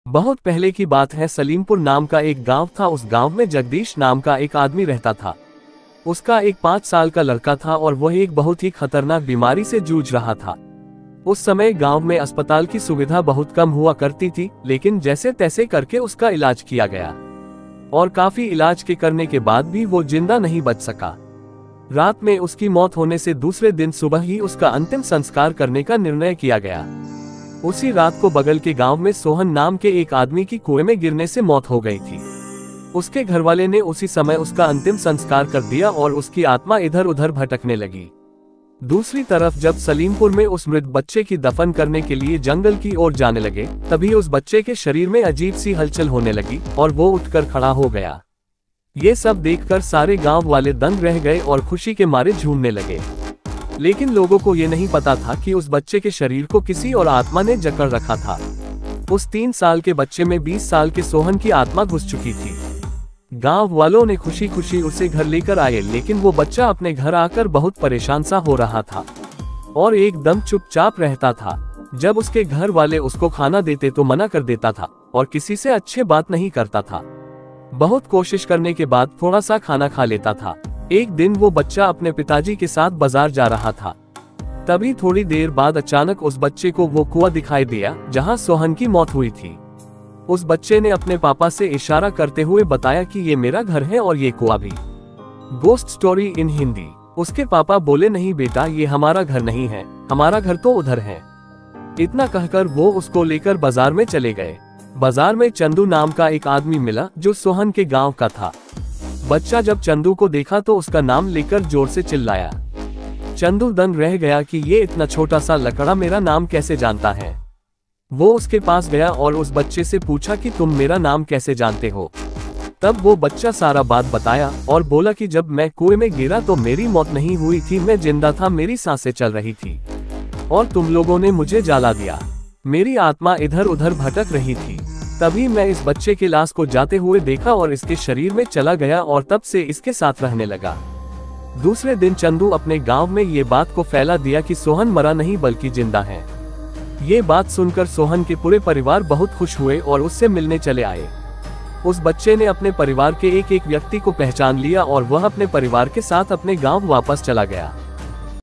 बहुत पहले की बात है। सलीमपुर नाम का एक गांव था। उस गांव में जगदीश नाम का एक आदमी रहता था। उसका एक 5 साल का लड़का था और वह एक बहुत ही खतरनाक बीमारी से जूझ रहा था। उस समय गांव में अस्पताल की सुविधा बहुत कम हुआ करती थी, लेकिन जैसे तैसे करके उसका इलाज किया गया और काफी इलाज के करने के बाद भी वो जिंदा नहीं बच सका। रात में उसकी मौत होने से दूसरे दिन सुबह ही उसका अंतिम संस्कार करने का निर्णय किया गया। उसी रात को बगल के गांव में सोहन नाम के एक आदमी की कुएं में गिरने से मौत हो गई थी। उसके घरवाले ने उसी समय उसका अंतिम संस्कार कर दिया और उसकी आत्मा इधर उधर भटकने लगी। दूसरी तरफ जब सलीमपुर में उस मृत बच्चे की दफन करने के लिए जंगल की ओर जाने लगे, तभी उस बच्चे के शरीर में अजीब सी हलचल होने लगी और वो उठकर खड़ा हो गया। ये सब देखकर सारे गांव वाले दंग रह गए और खुशी के मारे झूमने लगे। लेकिन लोगों को ये नहीं पता था कि उस बच्चे के शरीर को किसी और आत्मा ने जकड़ रखा था। उस 3 साल के बच्चे में 20 साल के सोहन की आत्मा घुस चुकी थी। गांव वालों ने खुशी खुशी उसे घर लेकर आए, लेकिन वो बच्चा अपने घर आकर बहुत परेशान सा हो रहा था और एकदम चुपचाप रहता था। जब उसके घर वाले उसको खाना देते तो मना कर देता था और किसी से अच्छे बात नहीं करता था। बहुत कोशिश करने के बाद थोड़ा सा खाना खा लेता था। एक दिन वो बच्चा अपने पिताजी के साथ बाजार जा रहा था। तभी थोड़ी देर बाद अचानक उस बच्चे को वो कुआं दिखाई दिया जहां सोहन की मौत हुई थी। उस बच्चे ने अपने पापा से इशारा करते हुए बताया कि ये मेरा घर है और ये कुआं भी। Ghost story in Hindi. उसके पापा बोले, नहीं बेटा, ये हमारा घर नहीं है, हमारा घर तो उधर है। इतना कहकर वो उसको लेकर बाजार में चले गए। बाजार में चंदू नाम का एक आदमी मिला जो सोहन के गांव का था। बच्चा जब चंदू को देखा तो उसका नाम लेकर जोर से चिल्लाया। चंदू दंग रह गया कि ये इतना छोटा सा लकड़ा मेरा नाम कैसे जानता है। वो उसके पास गया और उस बच्चे से पूछा कि तुम मेरा नाम कैसे जानते हो। तब वो बच्चा सारा बात बताया और बोला कि जब मैं कुएं में गिरा तो मेरी मौत नहीं हुई थी, मैं जिंदा था, मेरी सांसें चल रही थी और तुम लोगों ने मुझे जला दिया। मेरी आत्मा इधर उधर भटक रही थी। तभी मैं इस बच्चे के लाश को जाते हुए देखा और इसके शरीर में चला गया और तब से इसके साथ रहने लगा। दूसरे दिन चंदू अपने गांव में ये बात को फैला दिया कि सोहन मरा नहीं बल्कि जिंदा है। ये बात सुनकर सोहन के पूरे परिवार बहुत खुश हुए और उससे मिलने चले आए। उस बच्चे ने अपने परिवार के एक एक व्यक्ति को पहचान लिया और वह अपने परिवार के साथ अपने गांव वापस चला गया।